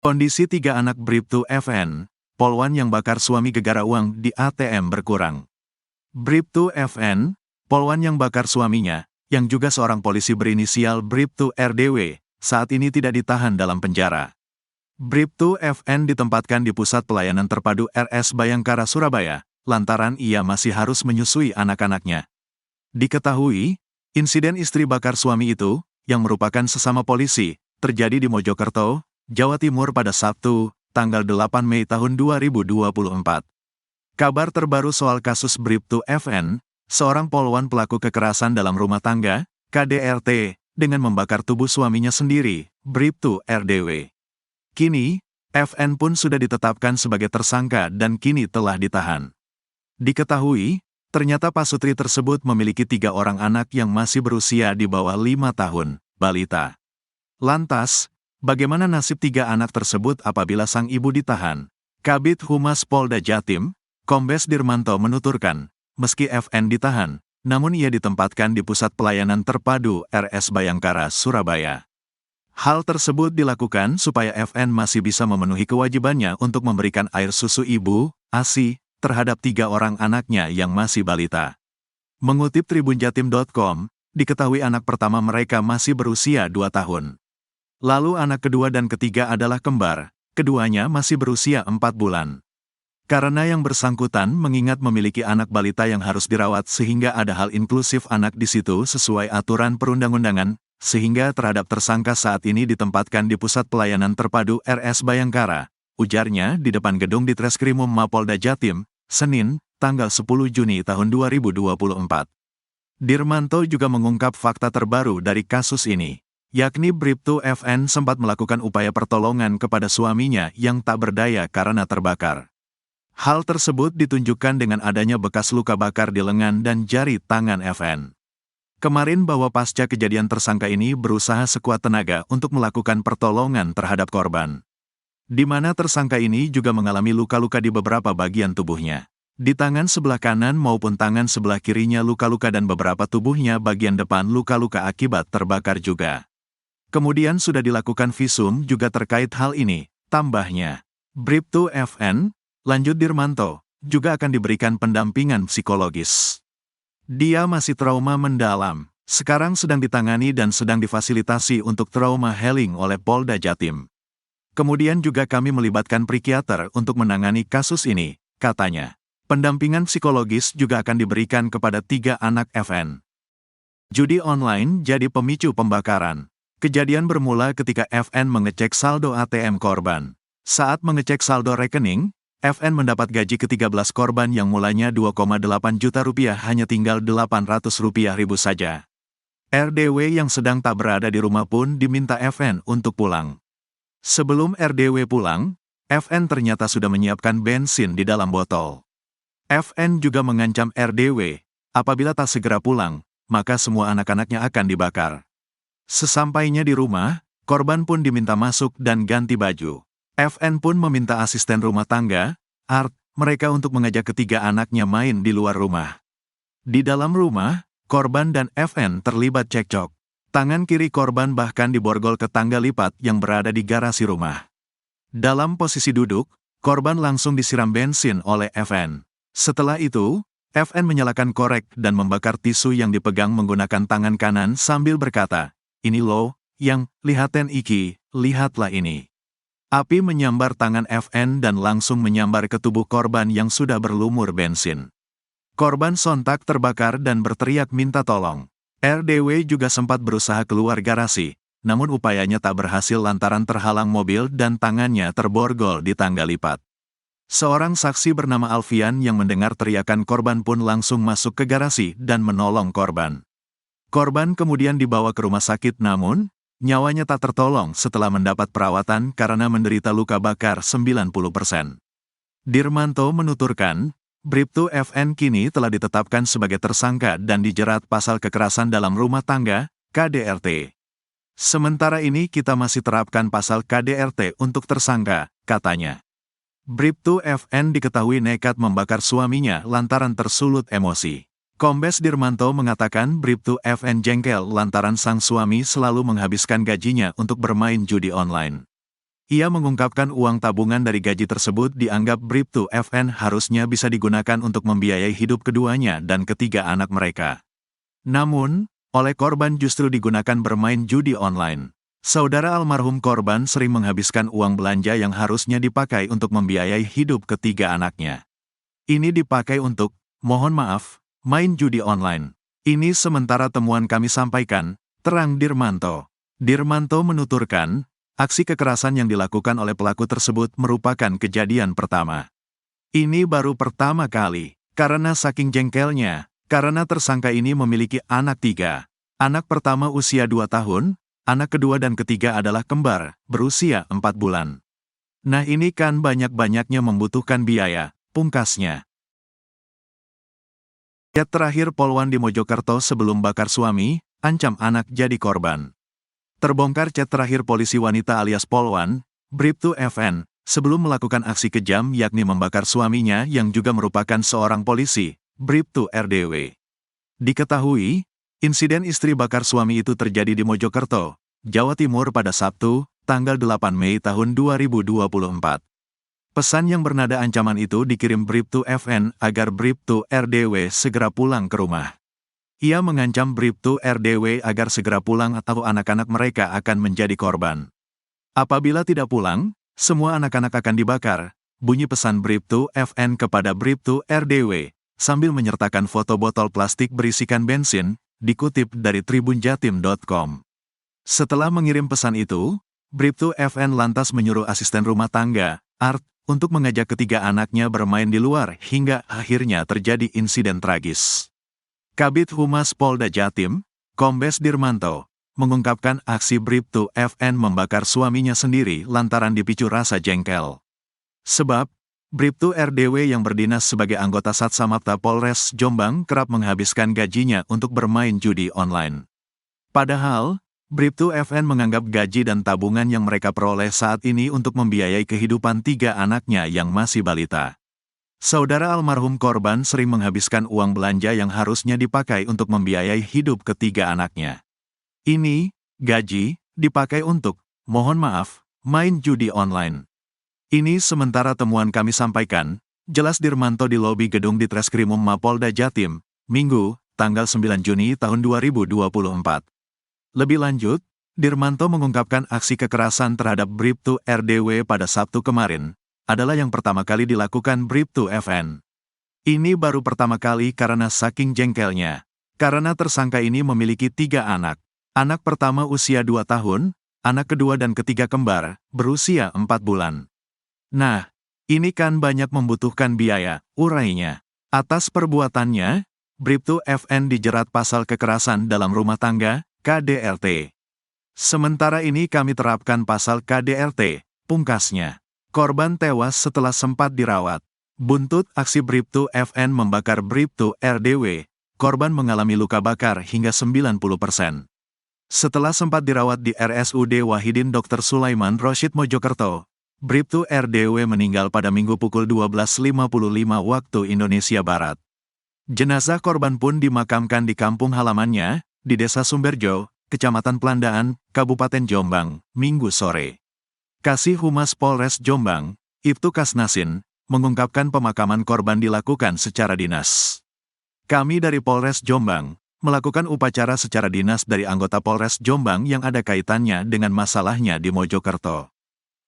Kondisi tiga anak Bribtu FN, polwan yang bakar suami gegara uang di ATM berkurang. Bribtu FN, polwan yang bakar suaminya, yang juga seorang polisi berinisial Bribtu RDW, saat ini tidak ditahan dalam penjara. Bribtu FN ditempatkan di Pusat Pelayanan Terpadu RS Bayangkara Surabaya, lantaran ia masih harus menyusui anak-anaknya. Diketahui, insiden istri bakar suami itu, yang merupakan sesama polisi, terjadi di Mojokerto, Jawa Timur pada Sabtu, tanggal 8 Mei tahun 2024. Kabar terbaru soal kasus Bribtu FN, seorang polwan pelaku kekerasan dalam rumah tangga, KDRT, dengan membakar tubuh suaminya sendiri, Bribtu RDW. Kini, FN pun sudah ditetapkan sebagai tersangka dan kini telah ditahan. Diketahui, ternyata pasutri tersebut memiliki 3 orang anak yang masih berusia di bawah 5 tahun, balita. Lantas, bagaimana nasib 3 anak tersebut apabila sang ibu ditahan? Kabid Humas Polda Jatim, Kombes Dirmanto menuturkan, meski FN ditahan, namun ia ditempatkan di Pusat Pelayanan Terpadu RS Bayangkara, Surabaya. Hal tersebut dilakukan supaya FN masih bisa memenuhi kewajibannya untuk memberikan air susu ibu, ASI, terhadap 3 orang anaknya yang masih balita. Mengutip tribunjatim.com, diketahui anak pertama mereka masih berusia 2 tahun. Lalu anak kedua dan ketiga adalah kembar, keduanya masih berusia 4 bulan. Karena yang bersangkutan mengingat memiliki anak balita yang harus dirawat sehingga ada hal inklusif anak di situ sesuai aturan perundang-undangan, sehingga terhadap tersangka saat ini ditempatkan di Pusat Pelayanan Terpadu RS Bayangkara, ujarnya di depan gedung Ditreskrimum Mapolda Jatim, Senin, tanggal 10 Juni tahun 2024. Dirmanto juga mengungkap fakta terbaru dari kasus ini, yakni Bribtu FN sempat melakukan upaya pertolongan kepada suaminya yang tak berdaya karena terbakar. Hal tersebut ditunjukkan dengan adanya bekas luka bakar di lengan dan jari tangan FN. Kemarin bahwa pasca kejadian tersangka ini berusaha sekuat tenaga untuk melakukan pertolongan terhadap korban. Di mana tersangka ini juga mengalami luka-luka di beberapa bagian tubuhnya. Di tangan sebelah kanan maupun tangan sebelah kirinya luka-luka dan beberapa tubuhnya bagian depan luka-luka akibat terbakar juga. Kemudian sudah dilakukan visum juga terkait hal ini, tambahnya. Bribtu FN, lanjut Dirmanto, juga akan diberikan pendampingan psikologis. Dia masih trauma mendalam, sekarang sedang ditangani dan sedang difasilitasi untuk trauma healing oleh Polda Jatim. Kemudian juga kami melibatkan psikiater untuk menangani kasus ini, katanya. Pendampingan psikologis juga akan diberikan kepada 3 anak FN. Judi online jadi pemicu pembakaran. Kejadian bermula ketika FN mengecek saldo ATM korban. Saat mengecek saldo rekening, FN mendapat gaji ke-13 korban yang mulanya 2,8 juta rupiah hanya tinggal 800 rupiah ribu saja. RDW yang sedang tak berada di rumah pun diminta FN untuk pulang. Sebelum RDW pulang, FN ternyata sudah menyiapkan bensin di dalam botol. FN juga mengancam RDW, apabila tak segera pulang, maka semua anak-anaknya akan dibakar. Sesampainya di rumah, korban pun diminta masuk dan ganti baju. FN pun meminta asisten rumah tangga, Art, mereka untuk mengajak ketiga anaknya main di luar rumah. Di dalam rumah, korban dan FN terlibat cekcok. Tangan kiri korban bahkan diborgol ke tangga lipat yang berada di garasi rumah. Dalam posisi duduk, korban langsung disiram bensin oleh FN. Setelah itu, FN menyalakan korek dan membakar tisu yang dipegang menggunakan tangan kanan sambil berkata, "Ini loh, yang, lihaten iki, lihatlah ini." Api menyambar tangan FN dan langsung menyambar ke tubuh korban yang sudah berlumur bensin. Korban sontak terbakar dan berteriak minta tolong. RDW juga sempat berusaha keluar garasi, namun upayanya tak berhasil lantaran terhalang mobil dan tangannya terborgol di tangga lipat. Seorang saksi bernama Alfian yang mendengar teriakan korban pun langsung masuk ke garasi dan menolong korban. Korban kemudian dibawa ke rumah sakit namun, nyawanya tak tertolong setelah mendapat perawatan karena menderita luka bakar 90%. Dirmanto menuturkan, Bribtu FN kini telah ditetapkan sebagai tersangka dan dijerat pasal kekerasan dalam rumah tangga, KDRT. Sementara ini kita masih terapkan pasal KDRT untuk tersangka, katanya. Bribtu FN diketahui nekat membakar suaminya lantaran tersulut emosi. Kombes Dirmanto mengatakan Bribtu FN jengkel lantaran sang suami selalu menghabiskan gajinya untuk bermain judi online. Ia mengungkapkan uang tabungan dari gaji tersebut dianggap Bribtu FN harusnya bisa digunakan untuk membiayai hidup keduanya dan ketiga anak mereka. Namun, oleh korban justru digunakan bermain judi online. Saudara almarhum korban sering menghabiskan uang belanja yang harusnya dipakai untuk membiayai hidup ketiga anaknya. Ini dipakai untuk, mohon maaf, main judi online. Ini sementara temuan kami sampaikan, terang Dirmanto. Dirmanto menuturkan, aksi kekerasan yang dilakukan oleh pelaku tersebut merupakan kejadian pertama. Ini baru pertama kali, karena saking jengkelnya, karena tersangka ini memiliki anak 3. Anak pertama usia 2 tahun, anak kedua dan ketiga adalah kembar, berusia 4 bulan. Nah ini kan banyak-banyaknya membutuhkan biaya, pungkasnya. Chat terakhir Polwan di Mojokerto sebelum bakar suami, ancam anak jadi korban. Terbongkar chat terakhir polisi wanita alias Polwan, Bribtu FN, sebelum melakukan aksi kejam yakni membakar suaminya yang juga merupakan seorang polisi, Bribtu RDW. Diketahui, insiden istri bakar suami itu terjadi di Mojokerto, Jawa Timur pada Sabtu, tanggal 8 Mei tahun 2024. Pesan yang bernada ancaman itu dikirim Bribtu FN agar Bribtu RDW segera pulang ke rumah. Ia mengancam Bribtu RDW agar segera pulang atau anak-anak mereka akan menjadi korban. Apabila tidak pulang, semua anak-anak akan dibakar, bunyi pesan Bribtu FN kepada Bribtu RDW, sambil menyertakan foto botol plastik berisikan bensin, dikutip dari tribunjatim.com. Setelah mengirim pesan itu, Bribtu FN lantas menyuruh asisten rumah tangga, Art, untuk mengajak ketiga anaknya bermain di luar hingga akhirnya terjadi insiden tragis. Kabid Humas Polda Jatim, Kombes Dirmanto, mengungkapkan aksi Bribtu FN membakar suaminya sendiri lantaran dipicu rasa jengkel. Sebab, Bribtu RDW yang berdinas sebagai anggota Satsamapta Polres Jombang kerap menghabiskan gajinya untuk bermain judi online. Padahal, Bribtu FN menganggap gaji dan tabungan yang mereka peroleh saat ini untuk membiayai kehidupan 3 anaknya yang masih balita. Saudara almarhum korban sering menghabiskan uang belanja yang harusnya dipakai untuk membiayai hidup ketiga anaknya. Ini, gaji, dipakai untuk, mohon maaf, main judi online. Ini sementara temuan kami sampaikan, jelas Dirmanto di lobi gedung di Treskrimum Mapolda Jatim, Minggu, tanggal 9 Juni tahun 2024. Lebih lanjut, Dirmanto mengungkapkan aksi kekerasan terhadap Bribtu RDW pada Sabtu kemarin, adalah yang pertama kali dilakukan Bribtu FN. Ini baru pertama kali karena saking jengkelnya. Karena tersangka ini memiliki 3 anak. Anak pertama usia 2 tahun, anak kedua dan ketiga kembar, berusia 4 bulan. Nah, ini kan banyak membutuhkan biaya, urainya. Atas perbuatannya, Bribtu FN dijerat pasal kekerasan dalam rumah tangga, KDRT. Sementara ini kami terapkan pasal KDRT, pungkasnya. Korban tewas setelah sempat dirawat. Buntut aksi Bribtu FN membakar Bribtu RDW, korban mengalami luka bakar hingga 90%. Setelah sempat dirawat di RSUD Wahidin Dr. Sulaiman Rosyid Mojokerto, Bribtu RDW meninggal pada Minggu pukul 12.55 waktu Indonesia Barat. Jenazah korban pun dimakamkan di kampung halamannya, di Desa Sumberjo, Kecamatan Pelandaan, Kabupaten Jombang, Minggu sore. Kasih Humas Polres Jombang, Ibtu Kasnasin, mengungkapkan pemakaman korban dilakukan secara dinas. Kami dari Polres Jombang, melakukan upacara secara dinas dari anggota Polres Jombang yang ada kaitannya dengan masalahnya di Mojokerto.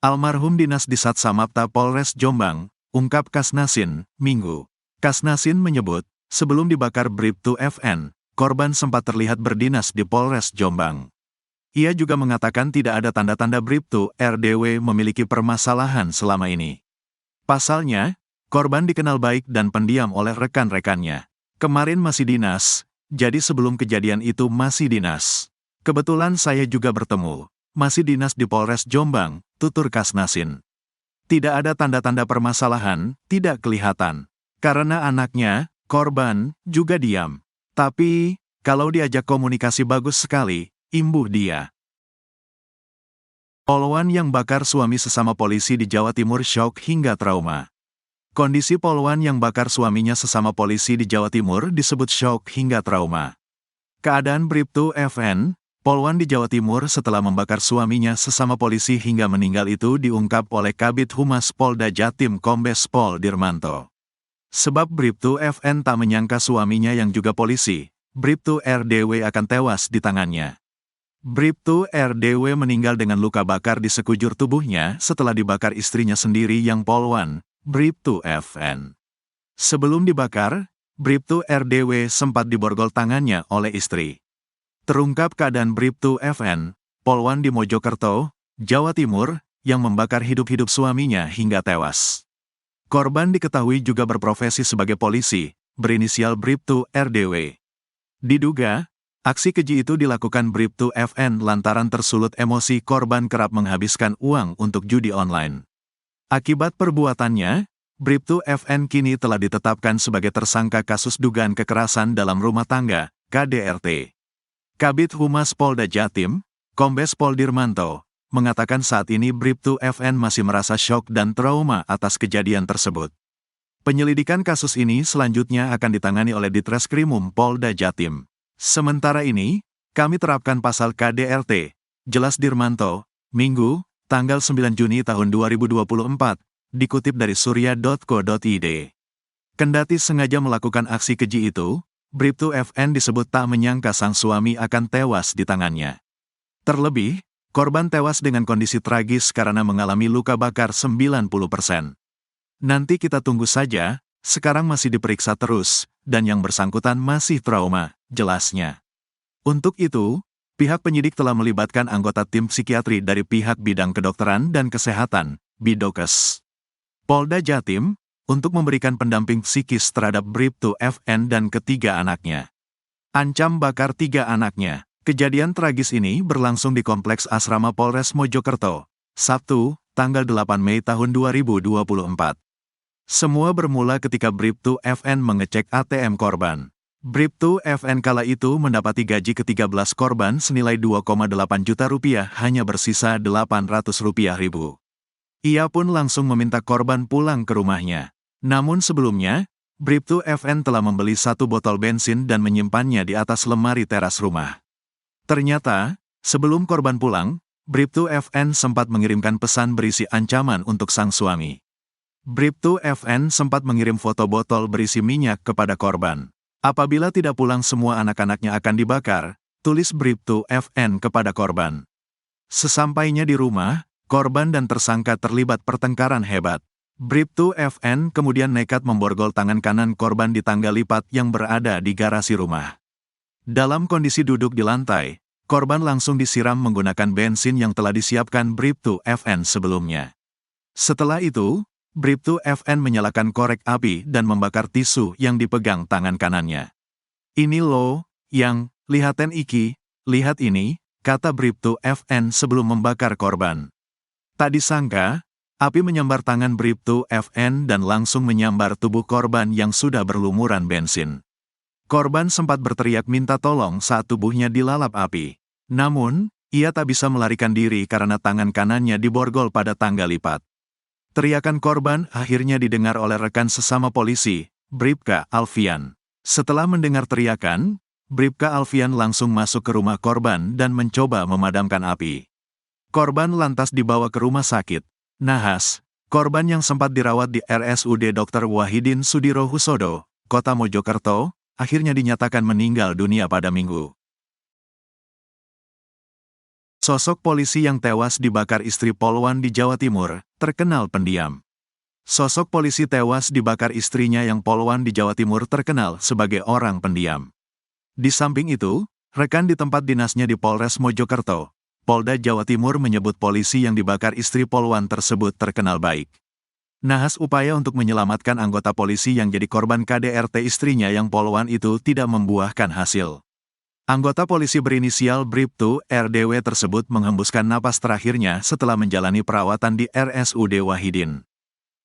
Almarhum dinas di Satsamapta Polres Jombang, ungkap Kasnasin, Minggu. Kasnasin menyebut, sebelum dibakar Bribtu FN, korban sempat terlihat berdinas di Polres Jombang. Ia juga mengatakan tidak ada tanda-tanda Bribtu RDW memiliki permasalahan selama ini. Pasalnya, korban dikenal baik dan pendiam oleh rekan-rekannya. Kemarin masih dinas, jadi sebelum kejadian itu masih dinas. Kebetulan saya juga bertemu, masih dinas di Polres Jombang, tutur Kasnasin. Tidak ada tanda-tanda permasalahan, tidak kelihatan. Karena anaknya, korban, juga diam. Tapi, kalau diajak komunikasi bagus sekali, imbuh dia. Polwan yang bakar suami sesama polisi di Jawa Timur syok hingga trauma. Kondisi polwan yang bakar suaminya sesama polisi di Jawa Timur disebut syok hingga trauma. Keadaan Bribtu FN, Polwan di Jawa Timur setelah membakar suaminya sesama polisi hingga meninggal itu diungkap oleh Kabid Humas Polda Jatim Kombes Pol Dirmanto. Sebab Bribtu FN tak menyangka suaminya yang juga polisi, Bribtu RDW akan tewas di tangannya. Bribtu RDW meninggal dengan luka bakar di sekujur tubuhnya setelah dibakar istrinya sendiri yang polwan, Bribtu FN. Sebelum dibakar, Bribtu RDW sempat diborgol tangannya oleh istri. Terungkap keadaan Bribtu FN, polwan di Mojokerto, Jawa Timur, yang membakar hidup-hidup suaminya hingga tewas. Korban diketahui juga berprofesi sebagai polisi, berinisial Bribtu RDW. Diduga, aksi keji itu dilakukan Bribtu FN lantaran tersulut emosi korban kerap menghabiskan uang untuk judi online. Akibat perbuatannya, Bribtu FN kini telah ditetapkan sebagai tersangka kasus dugaan kekerasan dalam rumah tangga, KDRT. Kabid Humas Polda Jatim, Kombes Pol Dirmanto, mengatakan saat ini Bribtu FN masih merasa syok dan trauma atas kejadian tersebut. Penyelidikan kasus ini selanjutnya akan ditangani oleh Ditreskrimum Polda Jatim. Sementara ini, kami terapkan pasal KDRT, jelas Dirmanto, Minggu, tanggal 9 Juni tahun 2024, dikutip dari surya.co.id. Kendati sengaja melakukan aksi keji itu, Bribtu FN disebut tak menyangka sang suami akan tewas di tangannya. Terlebih, korban tewas dengan kondisi tragis karena mengalami luka bakar 90%. Nanti kita tunggu saja, sekarang masih diperiksa terus, dan yang bersangkutan masih trauma, jelasnya. Untuk itu, pihak penyidik telah melibatkan anggota tim psikiatri dari pihak bidang kedokteran dan kesehatan, Bidokes, Polda Jatim, untuk memberikan pendamping psikis terhadap Bribtu FN dan ketiga anaknya. Ancam bakar 3 anaknya. Kejadian tragis ini berlangsung di Kompleks Asrama Polres Mojokerto, Sabtu, tanggal 8 Mei tahun 2024. Semua bermula ketika Bribtu FN mengecek ATM korban. Bribtu FN kala itu mendapati gaji ke-13 korban senilai 2,8 juta rupiah hanya bersisa Rp800.000. Ia pun langsung meminta korban pulang ke rumahnya. Namun sebelumnya, Bribtu FN telah membeli 1 botol bensin dan menyimpannya di atas lemari teras rumah. Ternyata, sebelum korban pulang, Bribtu FN sempat mengirimkan pesan berisi ancaman untuk sang suami. Bribtu FN sempat mengirim foto botol berisi minyak kepada korban. Apabila tidak pulang semua anak-anaknya akan dibakar, tulis Bribtu FN kepada korban. Sesampainya di rumah, korban dan tersangka terlibat pertengkaran hebat. Bribtu FN kemudian nekat memborgol tangan kanan korban di tangga lipat yang berada di garasi rumah. Dalam kondisi duduk di lantai, korban langsung disiram menggunakan bensin yang telah disiapkan Bribtu FN sebelumnya. Setelah itu, Bribtu FN menyalakan korek api dan membakar tisu yang dipegang tangan kanannya. "Ini loh, yang, lihaten iki, lihat ini," kata Bribtu FN sebelum membakar korban. Tak disangka, api menyambar tangan Bribtu FN dan langsung menyambar tubuh korban yang sudah berlumuran bensin. Korban sempat berteriak minta tolong saat tubuhnya dilalap api. Namun, ia tak bisa melarikan diri karena tangan kanannya diborgol pada tangga lipat. Teriakan korban akhirnya didengar oleh rekan sesama polisi, Bribka Alfian. Setelah mendengar teriakan, Bribka Alfian langsung masuk ke rumah korban dan mencoba memadamkan api. Korban lantas dibawa ke rumah sakit. Nahas, korban yang sempat dirawat di RSUD Dr. Wahidin Sudirohusodo, Kota Mojokerto, akhirnya dinyatakan meninggal dunia pada Minggu. Sosok polisi yang tewas dibakar istri polwan di Jawa Timur, terkenal pendiam. Sosok polisi tewas dibakar istrinya yang polwan di Jawa Timur terkenal sebagai orang pendiam. Di samping itu, rekan di tempat dinasnya di Polres Mojokerto, Polda Jawa Timur menyebut polisi yang dibakar istri polwan tersebut terkenal baik. Nahas upaya untuk menyelamatkan anggota polisi yang jadi korban KDRT istrinya yang polwan itu tidak membuahkan hasil. Anggota polisi berinisial Bribtu RDW tersebut menghembuskan napas terakhirnya setelah menjalani perawatan di RSUD Wahidin.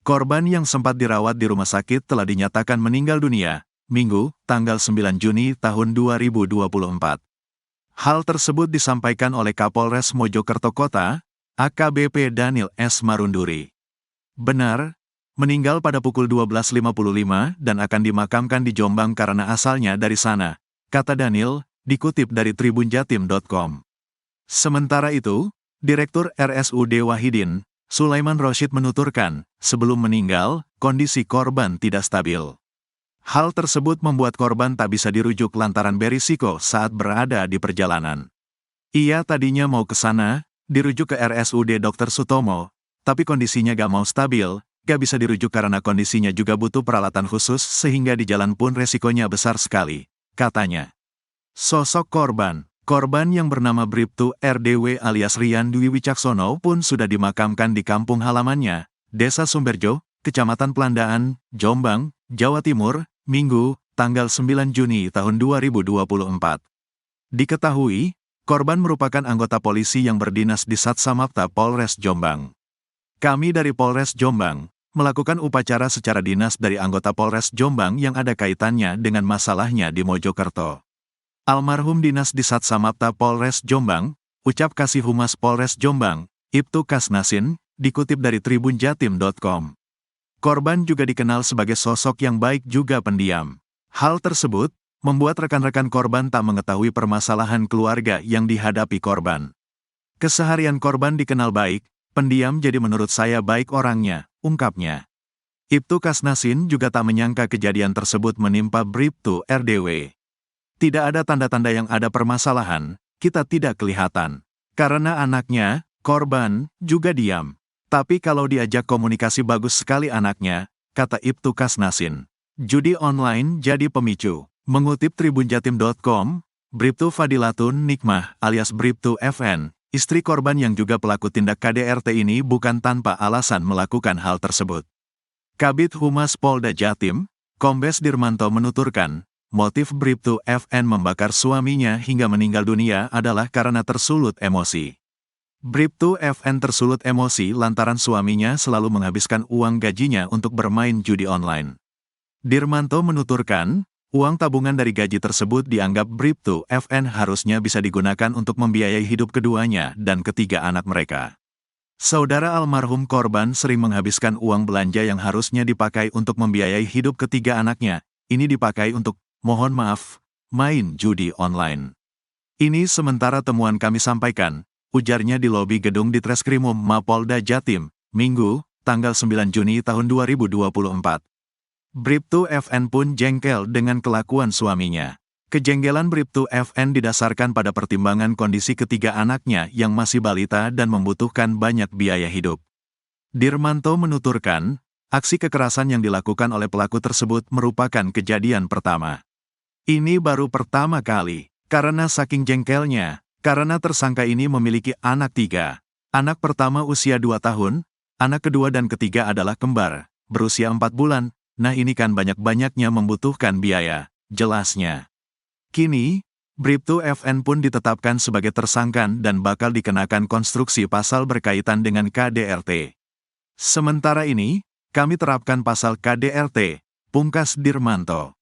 Korban yang sempat dirawat di rumah sakit telah dinyatakan meninggal dunia, Minggu, tanggal 9 Juni tahun 2024. Hal tersebut disampaikan oleh Kapolres Mojokerto Kota, AKBP Daniel S. Marunduri. Benar, meninggal pada pukul 12.55 dan akan dimakamkan di Jombang karena asalnya dari sana, kata Daniel, dikutip dari tribunjatim.com. Sementara itu, Direktur RSUD Wahidin, Sulaiman Rosyid menuturkan, sebelum meninggal, kondisi korban tidak stabil. Hal tersebut membuat korban tak bisa dirujuk lantaran berisiko saat berada di perjalanan. Ia tadinya mau ke sana, dirujuk ke RSUD Dr. Sutomo, tapi kondisinya gak mau stabil, gak bisa dirujuk karena kondisinya juga butuh peralatan khusus sehingga di jalan pun resikonya besar sekali, katanya. Sosok korban yang bernama Bribtu RDW alias Rian Dwi Wicaksono pun sudah dimakamkan di kampung halamannya, Desa Sumberjo, Kecamatan Pelandaan, Jombang, Jawa Timur, Minggu, tanggal 9 Juni tahun 2024. Diketahui, korban merupakan anggota polisi yang berdinas di Satsamapta Polres Jombang. Kami dari Polres Jombang melakukan upacara secara dinas dari anggota Polres Jombang yang ada kaitannya dengan masalahnya di Mojokerto. Almarhum Dinas di Satsamapta Polres Jombang, ucap Kasih Humas Polres Jombang, Ibtu Kasnasin, dikutip dari tribunjatim.com. Korban juga dikenal sebagai sosok yang baik juga pendiam. Hal tersebut membuat rekan-rekan korban tak mengetahui permasalahan keluarga yang dihadapi korban. Keseharian korban dikenal baik, pendiam jadi menurut saya baik orangnya, ungkapnya. Ibtu Kasnasin juga tak menyangka kejadian tersebut menimpa Bribtu RDW. Tidak ada tanda-tanda yang ada permasalahan, kita tidak kelihatan. Karena anaknya, korban, juga diam. Tapi kalau diajak komunikasi bagus sekali anaknya, kata Ibtu Kasnasin. Judi online jadi pemicu. Mengutip tribunjatim.com, Bribtu Fadilatun Nikmah alias Bribtu FN, istri korban yang juga pelaku tindak KDRT ini bukan tanpa alasan melakukan hal tersebut. Kabid Humas Polda Jatim, Kombes Dirmanto menuturkan, motif Bribtu FN membakar suaminya hingga meninggal dunia adalah karena tersulut emosi. Bribtu FN tersulut emosi lantaran suaminya selalu menghabiskan uang gajinya untuk bermain judi online. Dirmanto menuturkan, uang tabungan dari gaji tersebut dianggap Bribtu FN harusnya bisa digunakan untuk membiayai hidup keduanya dan ketiga anak mereka. Saudara almarhum korban sering menghabiskan uang belanja yang harusnya dipakai untuk membiayai hidup ketiga anaknya, ini dipakai untuk mohon maaf, main judi online. Ini sementara temuan kami sampaikan, ujarnya di lobi gedung Ditreskrimum Mapolda Jatim, Minggu, tanggal 9 Juni tahun 2024. Bribtu FN pun jengkel dengan kelakuan suaminya. Kejengkelan Bribtu FN didasarkan pada pertimbangan kondisi ketiga anaknya yang masih balita dan membutuhkan banyak biaya hidup. Dirmanto menuturkan, aksi kekerasan yang dilakukan oleh pelaku tersebut merupakan kejadian pertama. Ini baru pertama kali, karena saking jengkelnya, karena tersangka ini memiliki anak 3. Anak pertama usia 2 tahun, anak kedua dan ketiga adalah kembar, berusia 4 bulan, nah ini kan banyak-banyaknya membutuhkan biaya, jelasnya. Kini, Bribtu FN pun ditetapkan sebagai tersangka dan bakal dikenakan konstruksi pasal berkaitan dengan KDRT. Sementara ini, kami terapkan pasal KDRT, pungkas Dirmanto.